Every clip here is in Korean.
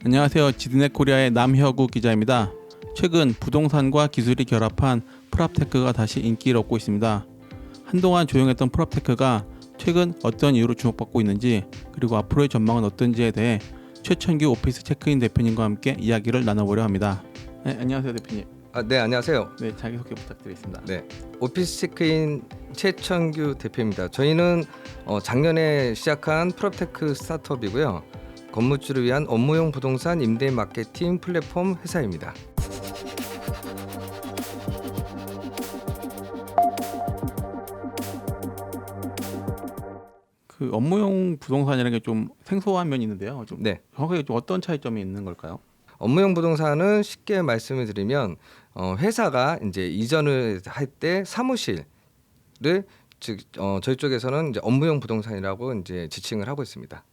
안녕하세요. 지드넷 코리아의 남혁우 기자입니다. 최근 부동산과 기술이 결합한 프랍테크가 다시 인기를 얻고 있습니다. 한동안 조용했던 프랍테크가 최근 어떤 이유로 주목받고 있는지, 그리고 앞으로의 전망은 어떤지에 대해 최천규 오피스 체크인 대표님과 함께 이야기를 나눠보려 합니다. 네, 안녕하세요 대표님. 네, 안녕하세요. 네, 자기소개 부탁드리겠습니다. 네, 오피스 체크인 최천규 대표입니다. 저희는 작년에 시작한 프롭테크 스타트업이고요. 건물주를 위한 업무용 부동산 임대 마케팅 플랫폼 회사입니다. 그 업무용 부동산이라는 게 좀 생소한 면이 있는데요. 좀 네, 정확하게 좀 어떤 차이점이 있는 걸까요? 업무용 부동산은 쉽게 말씀을 드리면 회사가 이제 이전을 할 때 사무실을 저희 쪽에서는 이제 업무용 부동산이라고 이제 지칭을 하고 있습니다.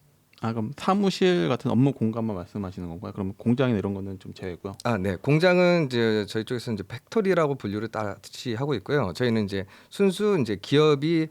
아, 그럼 사무실 같은 업무 공간만 말씀하시는 건가요? 그럼 공장이나 이런 거는 좀 제외고요. 네. 공장은 이제 저희 쪽에서 이제 팩토리라고 분류를 따시 하고 있고요. 저희는 이제 순수 이제 기업이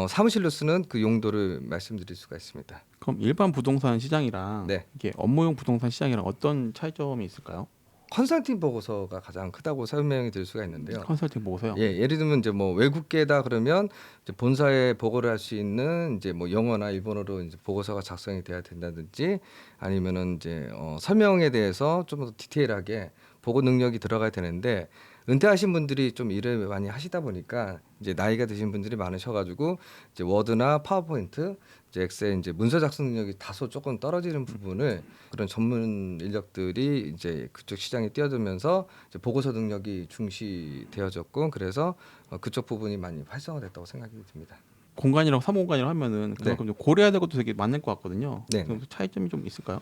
사무실로 쓰는 그 용도를 말씀드릴 수가 있습니다. 그럼 일반 부동산 시장이랑 네. 이게 업무용 부동산 시장이랑 어떤 차이점이 있을까요? 컨설팅 보고서가 가장 크다고 설명이 드릴 수가 있는데요. 컨설팅 보고서요. 예를 들면 이제 뭐 외국계다 그러면 이제 본사에 보고를 할 수 있는 이제 뭐 영어나 일본어로 이제 보고서가 작성이 돼야 된다든지, 아니면은 이제 설명에 대해서 좀 더 디테일하게 보고 능력이 들어가야 되는데, 은퇴하신 분들이 좀 일을 많이 하시다 보니까 이제 나이가 드신 분들이 많으셔가지고 이제 워드나 파워포인트, 이제 엑셀 이제 문서 작성 능력이 다소 조금 떨어지는 부분을 그런 전문 인력들이 이제 그쪽 시장에 뛰어들면서 이제 보고서 능력이 중시되어졌고, 그래서 그쪽 부분이 많이 활성화됐다고 생각이 듭니다. 공간이랑 사무공간이랑 하면은 그만큼 좀 고려해야 될 것도 되게 많을 것 같거든요. 네. 그럼 차이점이 좀 있을까요?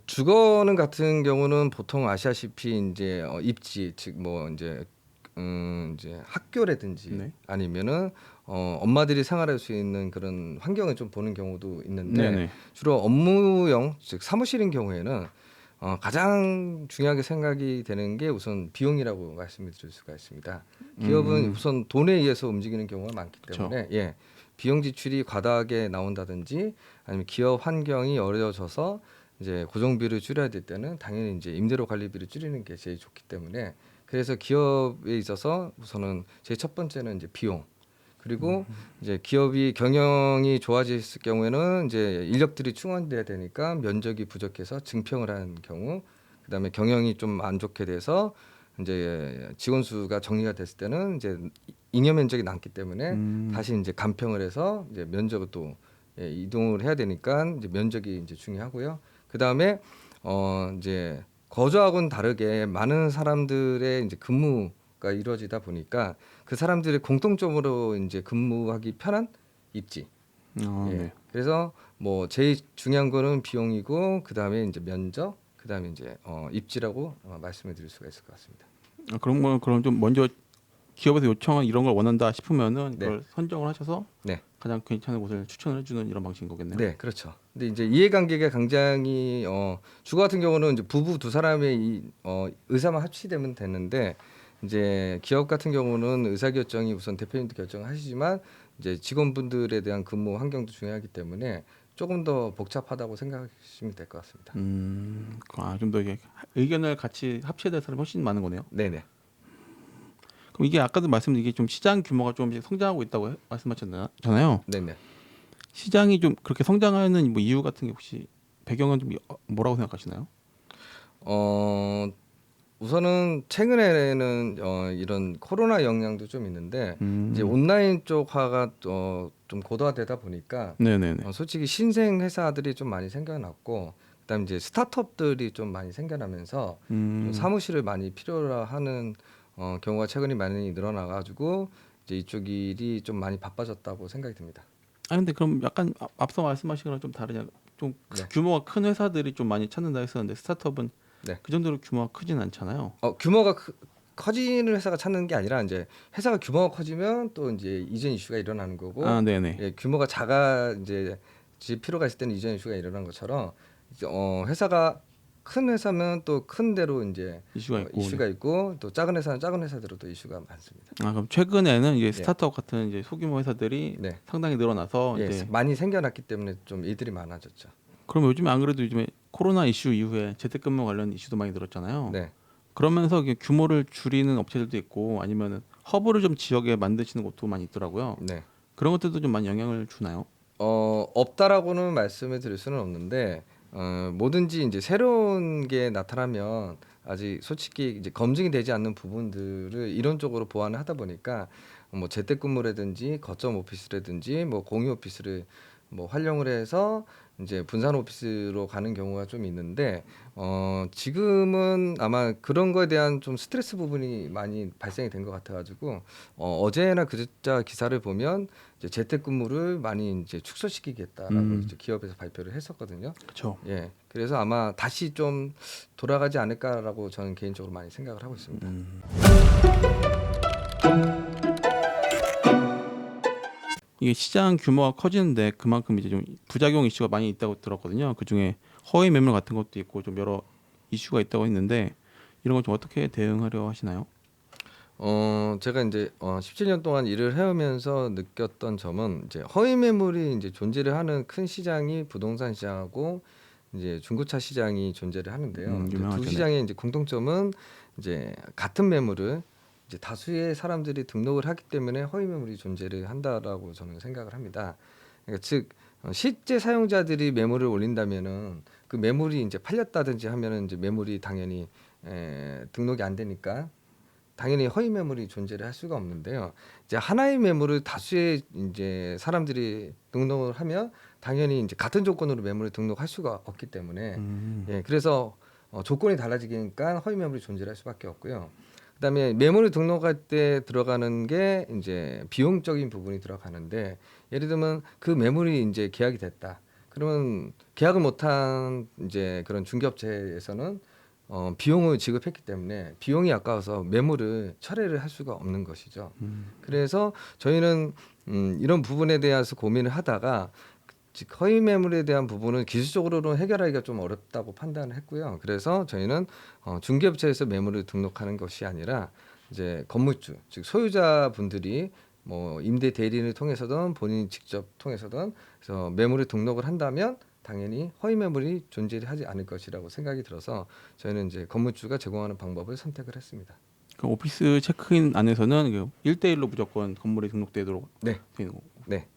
주거는 같은 경우는 보통 아시다시피 이제 입지, 즉 뭐 이제 학교라든지 네. 아니면은 엄마들이 생활할 수 있는 그런 환경을 좀 보는 경우도 있는데, 네네. 주로 업무용, 즉 사무실인 경우에는 가장 중요하게 생각이 되는 게 우선 비용이라고 말씀을 드릴 수가 있습니다. 기업은 우선 돈에 의해서 움직이는 경우가 많기 때문에 비용 지출이 과다하게 나온다든지, 아니면 기업 환경이 어려워져서 이제 고정비를 줄여야 될 때는 당연히 이제 임대료 관리비를 줄이는 게 제일 좋기 때문에, 그래서 기업에 있어서 우선은 제일 첫 번째는 이제 비용, 그리고 이제 기업이 경영이 좋아졌을 경우에는 이제 인력들이 충원돼야 되니까 면적이 부족해서 증평을 하는 경우, 그다음에 경영이 좀 안 좋게 돼서 이제 직원 수가 정리가 됐을 때는 이제 잉여 면적이 남기 때문에 다시 이제 간평을 해서 이제 면적을 또 이동을 해야 되니까 이제 면적이 이제 중요하고요. 그다음에 이제 거주하고는 다르게 많은 사람들의 이제 근무가 이루어지다 보니까 그 사람들이 공통적으로 이제 근무하기 편한 입지. 네. 그래서 뭐 제일 중요한 거는 비용이고, 그다음에 이제 면적, 그다음에 이제 입지라고 말씀을 드릴 수가 있을 것 같습니다. 그럼 좀 먼저 기업에서 요청한 이런 걸 원한다 싶으면은 네. 그걸 선정을 하셔서 네. 가장 괜찮은 곳을 추천을 해주는 이런 방식인 거겠네요. 네, 그렇죠. 근데 이제 이해관계가 굉장히 주거 같은 경우는 이제 부부 두 사람의 의사만 합치되면 되는데, 이제 기업 같은 경우는 의사결정이 우선 대표님도 결정하시지만 이제 직원분들에 대한 근무 환경도 중요하기 때문에 조금 더 복잡하다고 생각하시면 될 것 같습니다. 좀 더 이게 의견을 같이 합쳐야 될 사람이 훨씬 많은 거네요. 네네. 그럼 이게 아까도 말씀드린 게 좀 시장 규모가 조금씩 성장하고 있다고 말씀하셨잖아요. 네네. 시장이 좀 그렇게 성장하는 뭐 이유 같은 게 혹시 배경은 좀 뭐라고 생각하시나요? 우선은 최근에는 이런 코로나 영향도 좀 있는데, 이제 온라인 쪽화가 좀 고도화되다 보니까 네네네. 솔직히 신생 회사들이 좀 많이 생겨났고, 그다음 이제 스타트업들이 좀 많이 생겨나면서 좀 사무실을 많이 필요로 하는 경우가 최근에 많이 늘어나가지고 이제 이쪽 일이 좀 많이 바빠졌다고 생각이 듭니다. 근데 그럼 약간 앞서 말씀하신 거랑 좀 다르냐? 좀 네. 규모가 큰 회사들이 좀 많이 찾는다 했었는데 스타트업은 네. 그 정도로 규모가 크진 않잖아요. 규모가 커지는 회사가 찾는 게 아니라, 이제 회사가 규모가 커지면 또 이제 이전 이슈가 일어나는 거고, 네네. 규모가 작아 이제 필요가 있을 때는 이전 이슈가 일어나는 것처럼, 이제 회사가 큰 회사면 또 큰 대로 이제 이슈가 있고, 또 작은 회사는 작은 회사대로 또 이슈가 많습니다. 그럼 최근에는 이제 스타트업 같은 이제 소규모 회사들이 상당히 늘어나서 예, 이제 많이 생겨났기 때문에 좀 일들이 많아졌죠. 그럼 요즘에 안 그래도 요즘에 코로나 이슈 이후에 재택근무 관련 이슈도 많이 늘었잖아요. 네. 그러면서 이게 규모를 줄이는 업체들도 있고 아니면 허브를 좀 지역에 만드시는 곳도 많이 있더라고요. 네. 그런 것들도 좀 많이 영향을 주나요? 없다라고는 말씀을 드릴 수는 없는데 뭐든지 이제 새로운 게 나타나면 아직 솔직히 이제 검증이 되지 않는 부분들을 이론적으로 보완을 하다 보니까 뭐 재택근무라든지 거점 오피스라든지 뭐 공유 오피스를 뭐 활용을 해서 이제 분산 오피스로 가는 경우가 좀 있는데 지금은 아마 그런 거에 대한 좀 스트레스 부분이 많이 발생이 된 것 같아가지고 어제나 그제자 기사를 보면 이제 재택근무를 많이 이제 축소시키겠다라고 이제 기업에서 발표를 했었거든요. 그렇죠. 예, 그래서 아마 다시 좀 돌아가지 않을까라고 저는 개인적으로 많이 생각을 하고 있습니다. 이게 시장 규모가 커지는데 그만큼 이제 좀 부작용 이슈가 많이 있다고 들었거든요. 그 중에 허위 매물 같은 것도 있고 좀 여러 이슈가 있다고 했는데 이런 걸 좀 어떻게 대응하려 하시나요? 제가 이제 17년 동안 일을 해오면서 느꼈던 점은 이제 허위 매물이 이제 존재를 하는 큰 시장이 부동산 시장하고 이제 중고차 시장이 존재를 하는데요. 이제 두 유명하죠. 네. 시장의 이제 공통점은 이제 같은 매물을 이제 다수의 사람들이 등록을 하기 때문에 허위 매물이 존재를 한다라고 저는 생각을 합니다. 그러니까 즉 실제 사용자들이 매물을 올린다면은 그 매물이 이제 팔렸다든지 하면은 이제 매물이 당연히 등록이 안 되니까 당연히 허위 매물이 존재를 할 수가 없는데요. 이제 하나의 매물을 다수의 이제 사람들이 등록을 하면 당연히 이제 같은 조건으로 매물을 등록할 수가 없기 때문에 예, 그래서 조건이 달라지니까 허위 매물이 존재할 수밖에 없고요. 그다음에 매물을 등록할 때 들어가는 게 이제 비용적인 부분이 들어가는데 예를 들면 그 매물이 이제 계약이 됐다. 그러면 계약을 못한 이제 그런 중개업체에서는 비용을 지급했기 때문에 비용이 아까워서 매물을 철회를 할 수가 없는 것이죠. 그래서 저희는 이런 부분에 대해서 고민을 하다가 즉 허위 매물에 대한 부분은 기술적으로는 해결하기가 좀 어렵다고 판단을 했고요. 그래서 저희는 중개업체에서 매물을 등록하는 것이 아니라 이제 건물주, 즉 소유자분들이 뭐 임대 대리인을 통해서든 본인이 직접 통해서든 그래서 매물을 등록을 한다면 당연히 허위 매물이 존재하지 않을 것이라고 생각이 들어서 저희는 이제 건물주가 제공하는 방법을 선택을 했습니다. 그 오피스 체크인 안에서는 1대1로 무조건 건물이 등록되도록 네. 되는 거고. 네.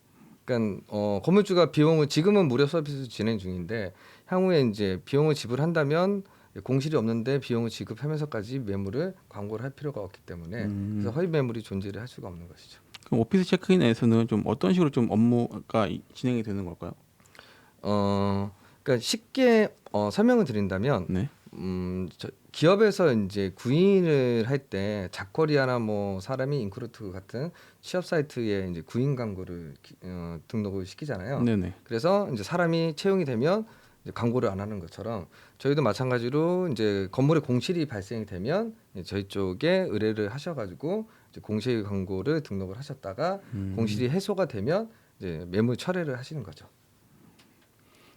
그러니까 건물주가 비용을 지금은 무료 서비스 진행 중인데 향후에 이제 비용을 지불한다면 공실이 없는데 비용을 지급하면서까지 매물을 광고를 할 필요가 없기 때문에 그래서 허위 매물이 존재를 할 수가 없는 것이죠. 그럼 오피스 체크인에서는 좀 어떤 식으로 좀 업무가 진행이 되는 걸까요? 그러니까 쉽게 설명을 드린다면 네. 기업에서 이제 구인을 할 때 잡코리아나 뭐 사람이 인크루트 같은 취업 사이트에 이제 구인 광고를 등록을 시키잖아요. 네네. 그래서 이제 사람이 채용이 되면 이제 광고를 안 하는 것처럼 저희도 마찬가지로 이제 건물에 공실이 발생이 되면 저희 쪽에 의뢰를 하셔가지고 이제 공실 광고를 등록을 하셨다가 공실이 해소가 되면 이제 매물 철회를 하시는 거죠.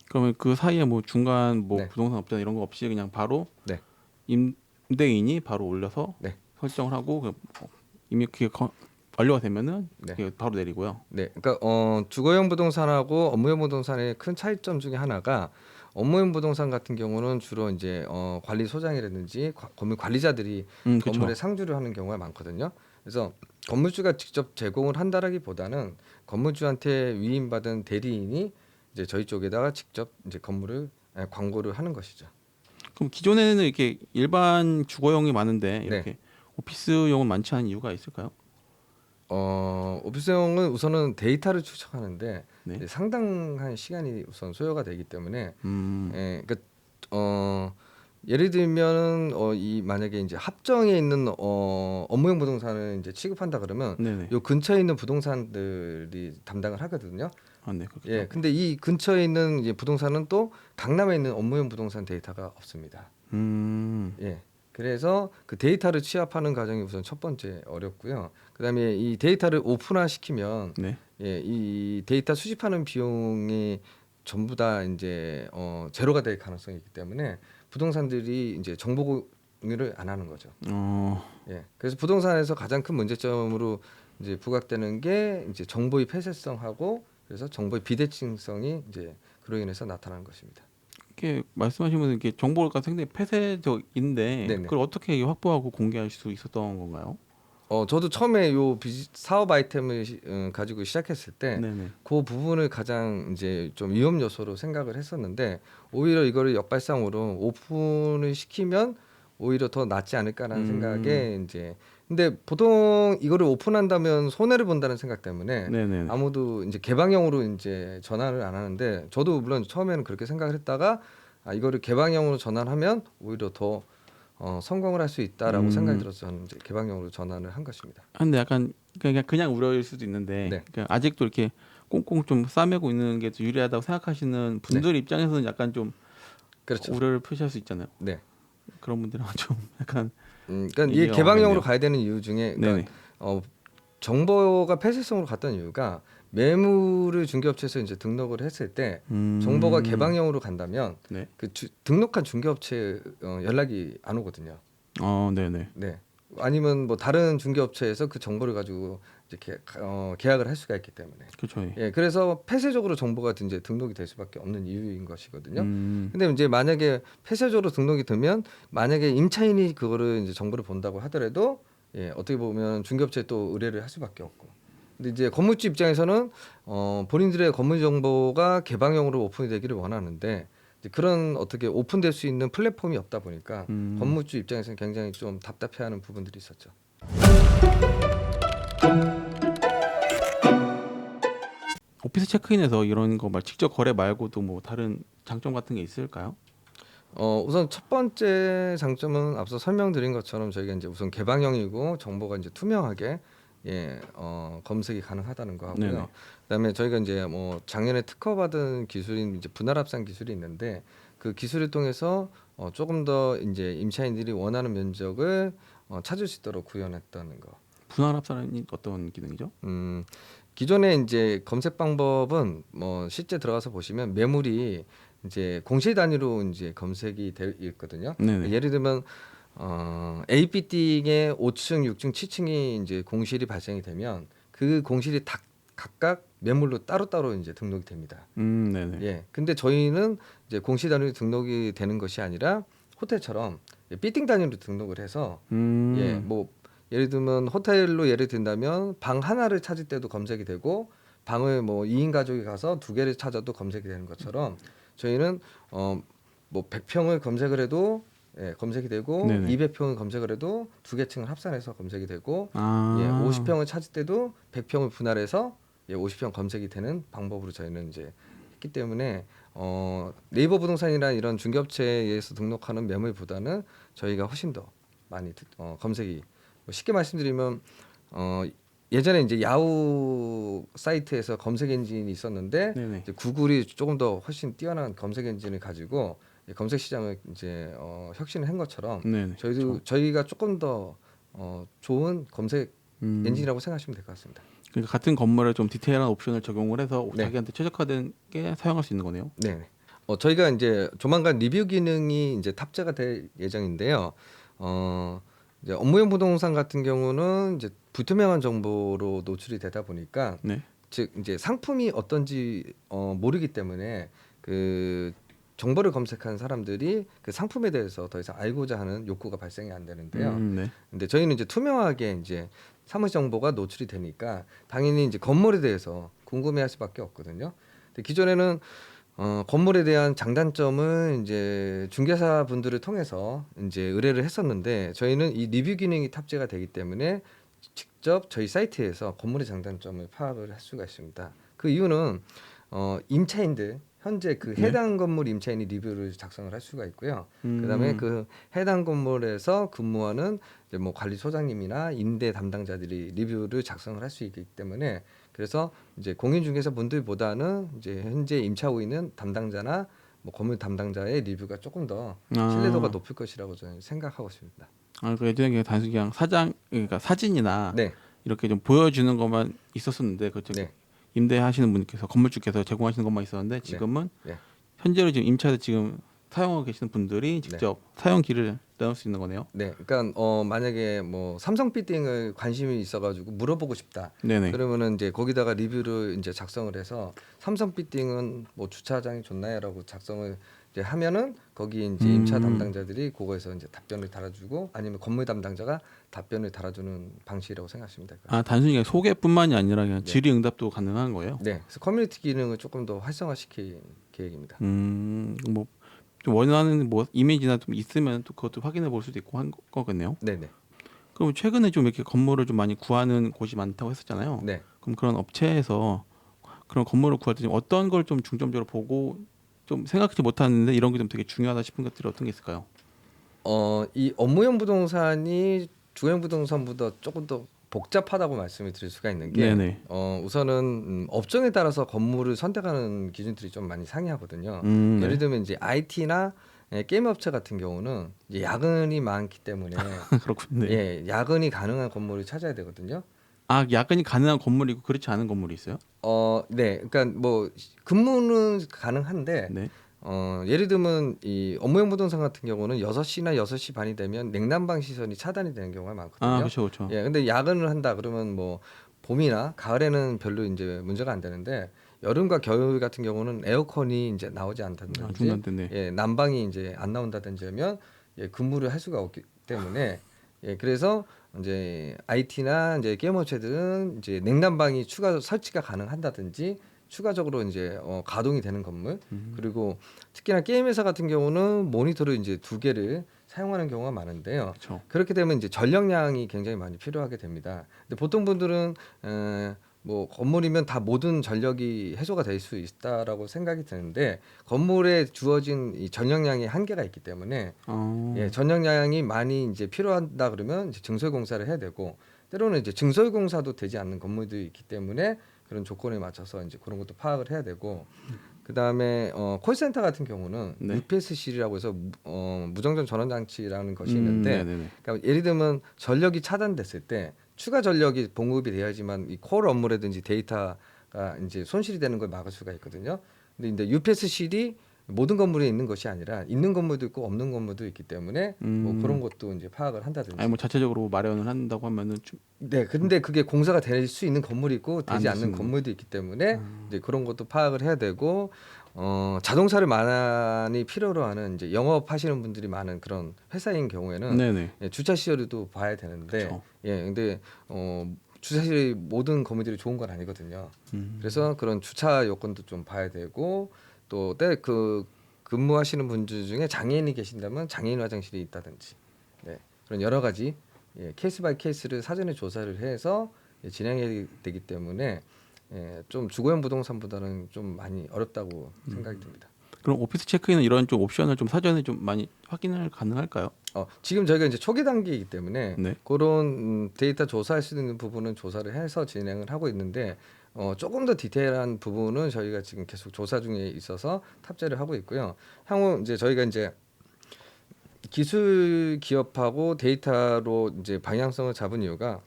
그러면 그 사이에 뭐 중간 뭐 네. 부동산 업자 이런 거 없이 그냥 바로 네. 임대인이 바로 올려서 네. 설정을 하고 이미 그게 완료가 되면은 네. 그게 바로 내리고요. 네, 그러니까 주거용 부동산하고 업무용 부동산의 큰 차이점 중에 하나가 업무용 부동산 같은 경우는 주로 이제 관리소장이라든지 건물 관리자들이 그쵸. 건물에 상주를 하는 경우가 많거든요. 그래서 건물주가 직접 제공을 한다라기보다는 건물주한테 위임받은 대리인이 이제 저희 쪽에다가 직접 이제 광고를 하는 것이죠. 그럼 기존에는 이렇게 일반 주거용이 많은데 이렇게 네. 오피스용은 많지 않은 이유가 있을까요? 오피스용은 우선은 데이터를 축적하는데 네. 이제 상당한 시간이 우선 소요가 되기 때문에 그러니까 예를 들면은 이 만약에 이제 합정에 있는 업무용 부동산을 이제 취급한다 그러면 네네. 요 근처에 있는 부동산들이 담당을 하거든요. 아, 네. 그렇죠. 예, 근데 이 근처에 있는 이제 부동산은 또 강남에 있는 업무용 부동산 데이터가 없습니다. 예. 그래서 그 데이터를 취합하는 과정이 우선 첫 번째 어렵고요. 그다음에 이 데이터를 오픈화 시키면 네. 예, 이 데이터 수집하는 비용이 전부 다 이제 제로가 될 가능성이 있기 때문에 부동산들이 이제 정보 공유를 안 하는 거죠. 예. 그래서 부동산에서 가장 큰 문제점으로 이제 부각되는 게 이제 정보의 폐쇄성하고 그래서 정보의 비대칭성이 이제 그로 인해서 나타나는 것입니다. 이렇게 말씀하시면 이렇게 정보가 상당히 폐쇄적인데 네네. 그걸 어떻게 확보하고 공개할 수 있었던 건가요? 저도 처음에 요 사업 아이템을 가지고 시작했을 때 네네. 그 부분을 가장 이제 좀 위험 요소로 생각을 했었는데 오히려 이거를 역발상으로 오픈을 시키면 오히려 더 낫지 않을까라는 생각에 이제 근데 보통 이거를 오픈한다면 손해를 본다는 생각 때문에 네네. 아무도 이제 개방형으로 이제 전환을 안 하는데 저도 물론 처음에는 그렇게 생각을 했다가 이거를 개방형으로 전환하면 오히려 더 성공을 할 수 있다라고 생각이 들어서 저는 이제 개방형으로 전환을 한 것입니다. 근데 약간 그냥 우려일 수도 있는데 네. 그러니까 아직도 이렇게 꽁꽁 좀 싸매고 있는 게 더 유리하다고 생각하시는 분들 입장에서는 약간 좀 그렇죠. 우려를 표시할 수 있잖아요. 네. 그런 분들은 좀 약간 그러니까 이 얘기가 개방형으로 어렵네요. 가야 되는 이유 중에 네네. 그러니까 정보가 폐쇄성으로 갔던 이유가 매물을 중개업체에서 이제 등록을 했을 때 정보가 개방형으로 간다면 네. 그 등록한 중개업체 연락이 안 오거든요. 네네. 네. 아니면 뭐 다른 중개업체에서 그 정보를 가지고 이제 계약을 할 수가 있기 때문에. 그렇죠. 예. 예, 그래서 폐쇄적으로 정보가 이제 등록이 될 수밖에 없는 이유인 것이거든요. 음, 근데 이제 만약에 폐쇄적으로 등록이 되면 만약에 임차인이 그거를 이제 정보를 본다고 하더라도 예, 어떻게 보면 중개업체에 또 의뢰를 할 수밖에 없고. 근데 이제 건물주 입장에서는 본인들의 건물 정보가 개방형으로 오픈이 되기를 원하는데 이제 그런 어떻게 오픈될 수 있는 플랫폼이 없다 보니까 건물주 입장에서는 굉장히 좀 답답해하는 부분들이 있었죠. 오피스 체크인에서 이런 거 말 직접 거래 말고도 뭐 다른 장점 같은 게 있을까요? 우선 첫 번째 장점은 앞서 설명드린 것처럼 저희가 이제 우선 개방형이고 정보가 이제 투명하게 검색이 가능하다는 거 하고요. 네네. 그다음에 저희가 이제 뭐 작년에 특허받은 기술인 이제 분할합산 기술이 있는데 그 기술을 통해서 조금 더 이제 임차인들이 원하는 면적을 찾을 수 있도록 구현했다는 거. 분할 합산이 어떤 기능이죠? 기존에 이제 검색 방법은 뭐 실제 들어가서 보시면 매물이 이제 공실 단위로 이제 검색이 되어 있거든요. 네네. 예를 들면 A 빌딩의 5층, 6층, 7층이 이제 공실이 발생이 되면 그 공실이 다 각각 매물로 따로따로 이제 등록이 됩니다. 네네. 예. 근데 저희는 이제 공실 단위로 등록이 되는 것이 아니라 호텔처럼 빌딩 단위로 등록을 해서 예, 뭐 예를 들면 호텔로 예를 든다면 방 하나를 찾을 때도 검색이 되고 방을 뭐 2인 가족이 가서 2개를 찾아도 검색이 되는 것처럼 저희는 뭐 100평을 검색을 해도 예, 검색이 되고 네네. 200평을 검색을 해도 2개 층을 합산해서 검색이 되고 예, 아, 50평을 찾을 때도 100평을 분할해서 예, 50평 검색이 되는 방법으로 저희는 이제 했기 때문에 네이버 부동산이나 이런 중개업체에 의해서 등록하는 매물보다는 저희가 훨씬 더 많이 검색이 쉽게 말씀드리면 예전에 이제 야후 사이트에서 검색 엔진이 있었는데 네네. 이제 구글이 조금 더 훨씬 뛰어난 검색 엔진을 가지고 검색 시장을 이제 혁신을 한 것처럼 네네. 저희가 조금 더 좋은 검색 음, 엔진이라고 생각하시면 될 것 같습니다. 그러니까 같은 건물에 좀 디테일한 옵션을 적용을 해서 네. 자기한테 최적화된 게 사용할 수 있는 거네요. 네. 저희가 이제 조만간 리뷰 기능이 이제 탑재가 될 예정인데요. 이제 업무용 부동산 같은 경우는 이제 불투명한 정보로 노출이 되다 보니까 네. 즉 이제 상품이 어떤지 모르기 때문에 그 정보를 검색하는 사람들이 그 상품에 대해서 더 이상 알고자 하는 욕구가 발생이 안 되는데요. 네. 근데 저희는 이제 투명하게 이제 사무실 정보가 노출이 되니까 당연히 이제 건물에 대해서 궁금해할 수밖에 없거든요. 근데 기존에는 건물에 대한 장단점을 이제 중개사 분들을 통해서 이제 의뢰를 했었는데 저희는 이 리뷰 기능이 탑재가 되기 때문에 직접 저희 사이트에서 건물의 장단점을 파악을 할 수가 있습니다. 그 이유는 임차인들 현재 그 해당 건물 임차인이 리뷰를 작성을 할 수가 있고요. 그다음에 그 해당 건물에서 근무하는 이제 뭐 관리소장님이나 임대 담당자들이 리뷰를 작성을 할 수 있기 때문에 그래서 이제 공인중개사 분들보다는 이제 현재 임차하고 있는 담당자나 뭐 건물 담당자의 리뷰가 조금 더 신뢰도가 높을 것이라고 저는 생각하고 있습니다. 그 예전에 그냥 단순히 그냥 그러니까 사진이나 네, 이렇게 좀 보여주는 것만 있었었는데 그쪽 네, 임대하시는 분께서 건물주께서 제공하시는 것만 있었는데 지금은 네. 현재로 지금 임차를 지금 사용하고 계시는 분들이 직접 사용기를 나눌 수 있는 거네요. 네, 그러니까 만약에 뭐 삼성 빌딩을 관심이 있어가지고 물어보고 싶다. 네네. 그러면은 이제 거기다가 리뷰를 이제 작성을 해서 삼성 빌딩은 뭐 주차장이 좋나요라고 작성을 이제 하면은 거기 이제 임차 담당자들이 그거에서 이제 답변을 달아주고 아니면 건물 담당자가 답변을 달아주는 방식이라고 생각하시면 될 것 같아요. 아 단순히 그냥 소개뿐만이 아니라 그냥 네. 질의응답도 가능한 거예요. 네, 그래서 커뮤니티 기능을 조금 더 활성화시킬 계획입니다. 뭐 좀 원하는 뭐 이미지나 좀 있으면 또 그것도 확인해 볼 수도 있고 한 거겠네요. 네, 네, 그럼 최근에 좀 이렇게 건물을 좀 많이 구하는 곳이 많다고 했었잖아요. 네. 그럼 그런 업체에서 그런 건물을 구할 때 좀 어떤 걸 좀 중점적으로 보고 좀 생각지 못하는데 이런 게 좀 되게 중요하다 싶은 것들이 어떤 게 있을까요? 이 업무용 부동산이 주거용 부동산보다 조금 더 복잡하다고 말씀을 드릴 수가 있는 게 네네. 우선은 업종에 따라서 건물을 선택하는 기준들이 좀 많이 상이하거든요. 네. 예를 들면 이제 IT나 게임 업체 같은 경우는 이제 야근이 많기 때문에 그렇군요. 네. 예, 야근이 가능한 건물을 찾아야 되거든요. 아 야근이 가능한 건물이 있고 그렇지 않은 건물이 있어요? 네, 그러니까 뭐 근무는 가능한데 네. 예를 들면 이 업무용 부동산 같은 경우는 6시나 6시 반이 되면 냉난방 시설이 차단이 되는 경우가 많거든요. 아 그렇죠, 그렇죠. 예, 근데 야근을 한다 그러면 뭐 봄이나 가을에는 별로 이제 문제가 안 되는데 여름과 겨울 같은 경우는 에어컨이 이제 나오지 않다든지 아, 중단됐네. 예, 난방이 이제 안 나온다든지 하면 예, 근무를 할 수가 없기 때문에 예, 그래서 이제 IT나 이제 게임 업체들은 이제 냉난방이 추가 설치가 가능한다든지 추가적으로 이제 가동이 되는 건물 그리고 특히나 게임 회사 같은 경우는 모니터를 이제 2개를 사용하는 경우가 많은데요. 그렇죠. 그렇게 되면 이제 전력량이 굉장히 많이 필요하게 됩니다. 근데 보통 분들은 뭐 건물이면 다 모든 전력이 해소가 될 수 있다라고 생각이 드는데 건물에 주어진 이 전력량이 한계가 있기 때문에 예, 전력량이 많이 이제 필요하다 그러면 이제 증설 공사를 해야 되고 때로는 이제 증설 공사도 되지 않는 건물들이 있기 때문에 그런 조건에 맞춰서 이제 그런 것도 파악을 해야 되고 그다음에 콜센터 같은 경우는 네. UPSC라고 해서 무정전 전원 장치라는 것이 있는데 네네네. 그러니까 예를 들면 전력이 차단됐을 때 추가 전력이 공급이 돼야지만 이 콜 업무라든지 데이터가 이제 손실이 되는 걸 막을 수가 있거든요. 근데 이제 UPSC이 모든 건물에 있는 것이 아니라 있는 건물도 있고 없는 건물도 있기 때문에 뭐 그런 것도 이제 파악을 한다든지. 아니 뭐 자체적으로 마련을 한다고 하면은 좀 네, 근데 그게 공사가 될 수 있는 건물이 있고 되지 안 않는 됐습니다. 건물도 있기 때문에 이제 그런 것도 파악을 해야 되고 자동차를 많이 필요로 하는 이제 영업하시는 분들이 많은 그런 회사인 경우에는 네네. 예, 주차 시설도 봐야 되는데 그쵸. 예, 근데 주차시 모든 건물들이 좋은 건 아니거든요. 그래서 그런 주차 요건도 좀 봐야 되고 또 때 그 근무하시는 분들 중에 장애인이 계신다면 장애인 화장실이 있다든지 네, 그런 여러 가지 예, 케이스 바이 케이스를 사전에 조사를 해서 예, 진행해야 되기 때문에 예, 좀 주거용 부동산보다는 좀 많이 어렵다고 생각이 듭니다. 그럼 오피스 체크인은 이런 좀 옵션을 좀 사전에 좀 많이 확인을 가능할까요? 지금 저희가 이제 초기 단계이기 때문에 네. 그런 데이터 조사할 수 있는 부분은 조사를 해서 진행을 하고 있는데 조금 더 디테일한 부분은 저희가 지금 계속 조사 중에 있어서 탑재를 하고 있고요. 향후 이제 저희가 이제 기술 기업하고 데이터로 이제 방향성을 잡은 이유가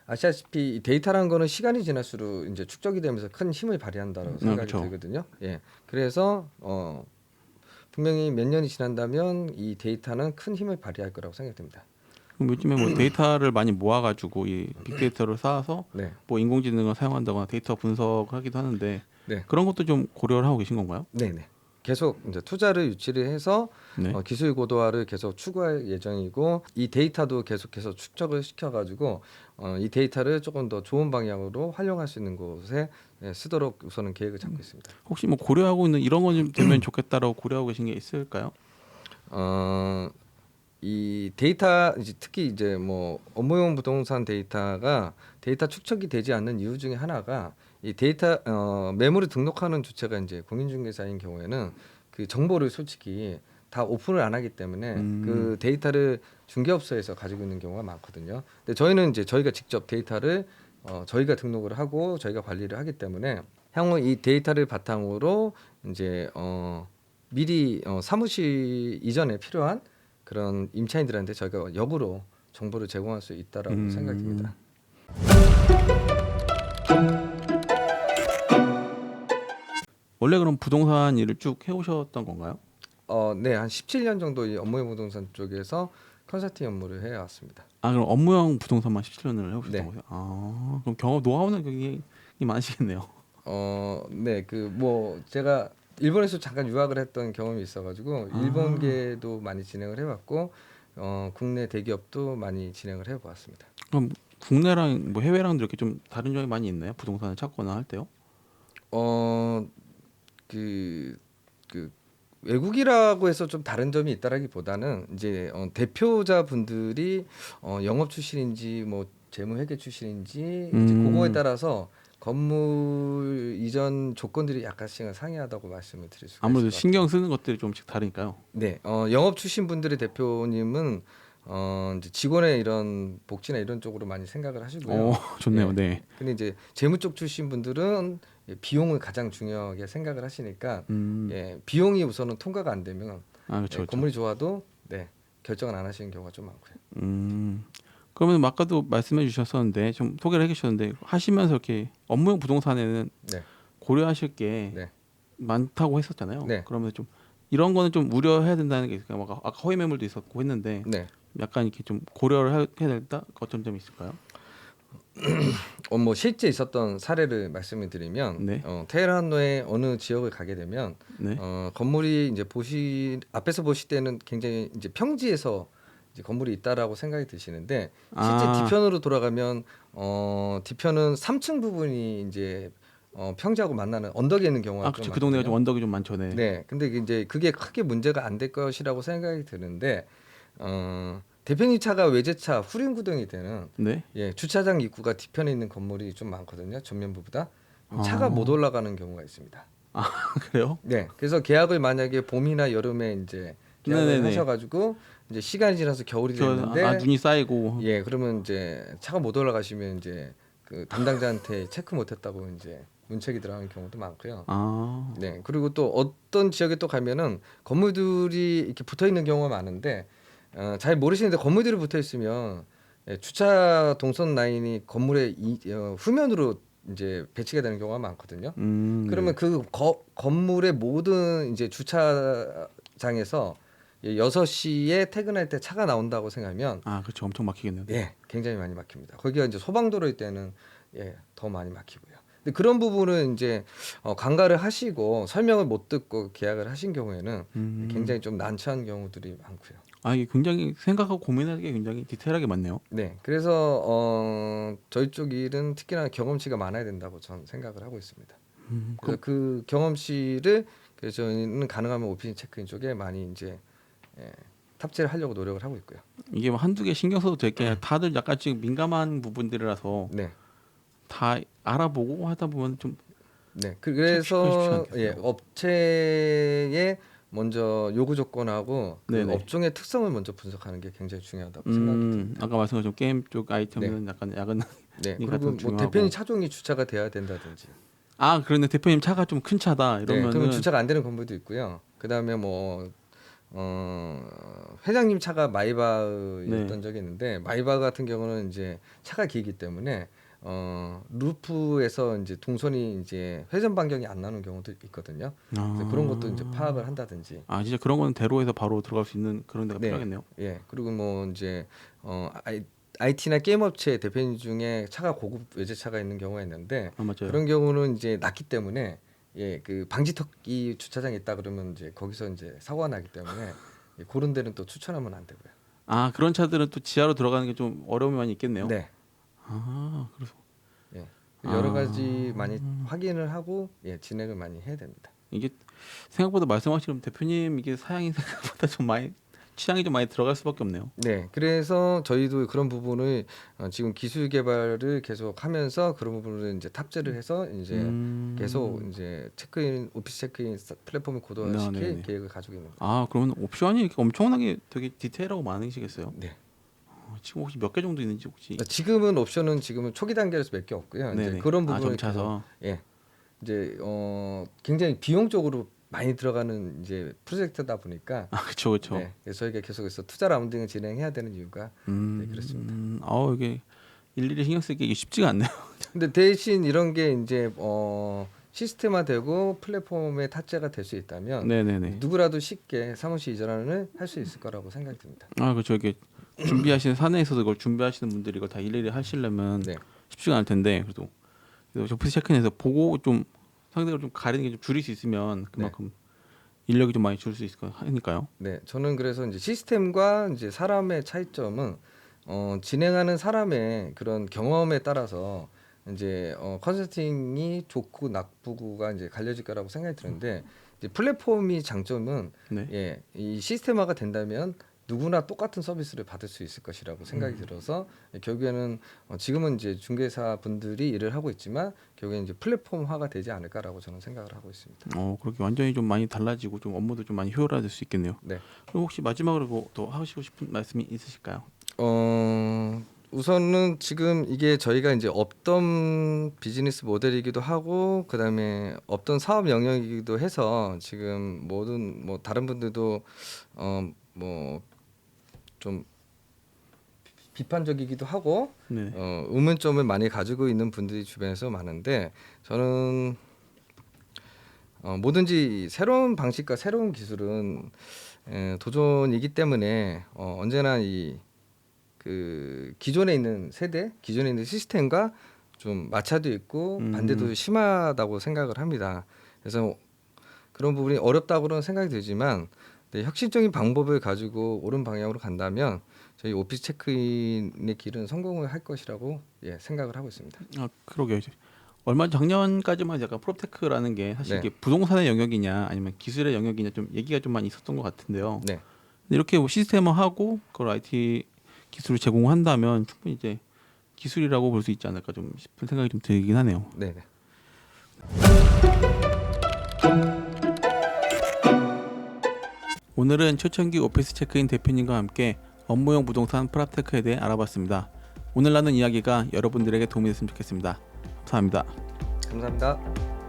아시다시피 이 데이터라는 거는 시간이 지날수록 이제 축적이 되면서 큰 힘을 발휘한다고 생각이 그쵸. 들거든요. 예, 그래서 분명히 몇 년이 지난다면 이 데이터는 큰 힘을 발휘할 거라고 생각됩니다. 그럼 요즘에 뭐 데이터를 많이 모아가지고 이 빅데이터를 쌓아서 네, 뭐 인공지능을 사용한다거나 데이터 분석을 하기도 하는데 네, 그런 것도 좀 고려를 하고 계신 건가요? 네, 네. 계속 이제 투자를 유치를 해서 네. 기술 고도화를 계속 추구할 예정이고 이 데이터도 계속해서 축적을 시켜가지고 이 데이터를 조금 더 좋은 방향으로 활용할 수 있는 곳에 쓰도록 우선은 계획을 잡고 있습니다. 혹시 뭐 고려하고 있는 이런 거 좀 되면 좋겠다라고 고려하고 계신 게 있을까요? 이 데이터 이제 특히 이제 뭐 업무용 부동산 데이터가 데이터 축적이 되지 않는 이유 중에 하나가 이 데이터 매물을 등록하는 주체가 이제 공인중개사인 경우에는 그 정보를 솔직히 다 오픈을 안 하기 때문에 그 데이터를 중개업소에서 가지고 있는 경우가 많거든요. 근데 저희는 이제 저희가 직접 데이터를 저희가 등록을 하고 저희가 관리를 하기 때문에 향후 이 데이터를 바탕으로 이제 미리 사무실 이전에 필요한 그런 임차인들한테 저희가 역으로 정보를 제공할 수 있다라고 생각이 듭니다. 원래 그럼 부동산 일을 쭉 해오셨던 건가요? 네, 한 17년 정도 이 업무용 부동산 쪽에서 컨설팅 업무를 해왔습니다. 아 그럼 업무용 부동산만 17년을 해오셨던 네. 거예요? 아 그럼 경험 노하우는 굉장히 많으시겠네요. 네, 그 뭐 제가 일본에서 잠깐 유학을 했던 경험이 있어가지고 아. 일본계도 많이 진행을 해왔고 국내 대기업도 많이 진행을 해보았습니다. 그럼 국내랑 뭐 해외랑 이렇게 좀 다른 점이 많이 있나요? 부동산을 찾거나 할 때요? 그, 그 외국이라고 해서 좀 다른 점이 있다라기보다는 이제 대표자분들이 영업 출신인지 뭐 재무회계 출신인지 이제 그거에 따라서 건물 이전 조건들이 약간씩은 상이하다고 말씀을 드릴 수가 있을 아무래도 것 같아요. 신경 쓰는 것들이 좀씩 다르니까요. 네, 영업 출신 분들의 대표님은 이제 직원의 이런 복지나 이런 쪽으로 많이 생각을 하시고요. 좋네요. 예. 네. 근데 이제 재무 쪽 출신 분들은 비용을 가장 중요하게 생각을 하시니까 비용이 우선은 통과가 안 되면 아 그렇죠. 건물이 좋아도 결정을 안 하시는 경우가 좀 많고요. 그러면 아까도 말씀해 주셨었는데 좀 소개를 해주셨는데 하시면서 이렇게 업무용 부동산에는 네, 고려하실 게 네, 많다고 했었잖아요. 네. 그러면 좀 이런 거는 좀 우려해야 된다는 게 있을까요? 아까 허위 매물도 있었고 했는데 네. 약간 이렇게 좀 고려를 해야 된다 어떤 점이 있을까요? 뭐 실제 있었던 사례를 말씀을 드리면 네. 테헤란의 어느 지역을 가게 되면 네. 건물이 이제 앞에서 보실 때는 굉장히 이제 평지에서 이제 건물이 있다라고 생각이 드시는데 실제 아. 뒤편으로 돌아가면 뒤편은 3층 부분이 이제 평지하고 만나는 언덕에 있는 경우가 좀 그렇죠. 그 동네가 좀 많거든요. 언덕이 좀 많죠. 네. 네, 근데 이제 그게 크게 문제가 안 될 것이라고 생각이 드는데 대표님 차가 외제차 후륜 구동이 되는 네. 주차장 입구가 뒤편에 있는 건물이 좀 많거든요. 전면부보다 차가 못 올라가는 경우가 있습니다. 그래요? 네, 그래서 계약을 만약에 봄이나 여름에 이제 계약을 네네네. 하셔가지고 이제 시간이 지나서 겨울이 됐는데 눈이 쌓이고 그러면 이제 차가 못 올라가시면 이제 그 담당자한테 체크 못했다고 이제 문책이 들어가는 경우도 많고요. 아. 네, 그리고 또 어떤 지역에 또 가면은 건물들이 이렇게 붙어 있는 경우가 많은데 잘 모르시는데 건물들이 붙어 있으면 주차 동선 라인이 건물의 후면으로 이제 배치가 되는 경우가 많거든요. 그러면 네. 그 건물의 모든 이제 주차장에서 6시에 퇴근할 때 차가 나온다고 생각하면 그렇죠. 엄청 막히겠네요. 굉장히 많이 막힙니다. 거기가 이제 소방도로일 때는 더 많이 막히고요. 근데 그런 부분은 이제 관가를 하시고 설명을 못 듣고 계약을 하신 경우에는 굉장히 좀 난처한 경우들이 많고요. 이게 굉장히 생각하고 고민하는 게 굉장히 디테일하게 많네요. 네, 그래서 저희 쪽 일은 특히나 경험치가 많아야 된다고 저는 생각을 하고 있습니다. 그래서 그 경험치를 그래서 저희는 가능하면 오피스 체크인 쪽에 많이 이제 탑재를 하려고 노력을 하고 있고요. 이게 뭐 한두 개 신경 써도 될 게 아니라 다들 약간 지금 민감한 부분들이라서 네, 다 알아보고 하다 보면 좀 네. 쉽지 그래서 않겠어요. 업체의 먼저 요구 조건하고 그 네네. 업종의 특성을 먼저 분석하는 게 굉장히 중요하다고 생각이 듭니다. 아까 말씀하신 게임 쪽 아이템은 약간 야근 네. 이 그리고 같은 뭐 중요하고. 대표님 차종이 주차가 돼야 된다든지. 그런데 대표님 차가 좀 큰 차다 네. 이러면은 그러면 주차가 안 되는 건물도 있고요. 그다음에 회장님 차가 마이바흐였던 적이 있는데 마이바흐 같은 경우는 이제 차가 길기 때문에 루프에서 이제 동선이 이제 회전 반경이 안 나는 경우도 있거든요. 그래서 그런 것도 이제 파악을 한다든지. 진짜 그런 거는 대로에서 바로 들어갈 수 있는 그런 데가 네. 필요하겠네요. 그리고 뭐 이제 IT나 게임 업체 대표님 중에 차가 고급 외제차가 있는 경우가 있는데 맞아요. 그런 경우는 이제 낮기 때문에 그 방지턱이 주차장에 있다 그러면 이제 거기서 이제 사고가 나기 때문에 그런 데는 또 추천하면 안 되고요. 그런 차들은 또 지하로 들어가는 게 좀 어려움이 많이 있겠네요. 네. 그래서 여러 가지 많이 확인을 하고 진행을 많이 해야 됩니다. 이게 생각보다 말씀하시는 대표님 이게 사양이 생각보다 좀 많이 취향이 좀 많이 들어갈 수밖에 없네요. 네, 그래서 저희도 그런 부분을 지금 기술 개발을 계속 하면서 그런 부분을 이제 탑재를 해서 이제 계속 이제 오피스 체크인 플랫폼을 고도화시킬 네네. 계획을 가지고 있는 거예요. 그러면 옵션이 이렇게 엄청나게 되게 디테일하고 많으시겠어요? 네. 지금 혹시 몇 개 정도 있는지 혹시? 지금은 옵션은 지금은 초기 단계에서 몇 개 없고요. 이제 네네. 그런 부분을 점차서. 이제 굉장히 비용적으로 많이 들어가는 이제 프로젝트다 보니까 그렇죠, 그렇죠. 네, 그래서 저희가 계속해서 투자 라운딩을 진행해야 되는 이유가 그렇습니다. 이게 일일이 신경 쓰기 이게 쉽지가 않네요. 근데 대신 이런 게 이제 시스템화되고 플랫폼에 탑재가 될 수 있다면 네네네. 누구라도 쉽게 사무실 이전을 할 수 있을 거라고 생각이 듭니다. 아 그렇죠. 이게 준비하시는 사내에서도 이걸 준비하시는 분들이 이걸 다 일일이 하시려면 네. 쉽지가 않을 텐데 그래도 오피스 체크인에서 보고 좀 상대적으로 좀 가리는 게 좀 줄일 수 있으면 그만큼 인력이 좀 많이 줄 수 있을 거니까요. 네, 저는 그래서 이제 시스템과 이제 사람의 차이점은 진행하는 사람의 그런 경험에 따라서 이제 컨설팅이 좋고 나쁘고가 이제 갈려질 거라고 생각이 드는데 이제 플랫폼이 장점은 네. 예, 이 시스템화가 된다면 누구나 똑같은 서비스를 받을 수 있을 것이라고 생각이 들어서 결국에는 지금은 이제 중개사 분들이 일을 하고 있지만 결국에는 이제 플랫폼화가 되지 않을까라고 저는 생각을 하고 있습니다. 그렇게 완전히 좀 많이 달라지고 좀 업무도 좀 많이 효율화될 수 있겠네요. 네. 그리고 혹시 마지막으로 뭐 더 하시고 싶은 말씀이 있으실까요? 우선은 지금 이게 저희가 이제 없던 비즈니스 모델이기도 하고 그다음에 없던 사업 영역이기도 해서 지금 모든 뭐 다른 분들도 뭐 좀 비판적이기도 하고 네. 의문점을 많이 가지고 있는 분들이 주변에서 많은데 저는 뭐든지 새로운 방식과 새로운 기술은 도전이기 때문에 언제나 그 기존에 있는 세대, 기존에 있는 시스템과 좀 마찰도 있고 반대도 심하다고 생각을 합니다. 그래서 그런 부분이 어렵다고는 생각이 들지만 혁신적인 방법을 가지고 옳은 방향으로 간다면 저희 오피스 체크인의 길은 성공을 할 것이라고 생각을 하고 있습니다. 그러게요. 얼마 작년까지만 약간 프롭테크라는 게 사실 네. 이게 부동산의 영역이냐 아니면 기술의 영역이냐 좀 얘기가 좀 많이 있었던 것 같은데요. 네, 근데 이렇게 뭐 시스템화하고 그걸 IT 기술을 제공한다면 충분히 이제 기술이라고 볼 수 있지 않을까 좀 싶은 생각이 좀 들긴 하네요. 네, 네. 오늘은 최천기 오피스 체크인 대표님과 함께 업무용 부동산 프랍테크에 대해 알아봤습니다. 오늘 나눈 이야기가 여러분들에게 도움이 됐으면 좋겠습니다. 감사합니다. 감사합니다.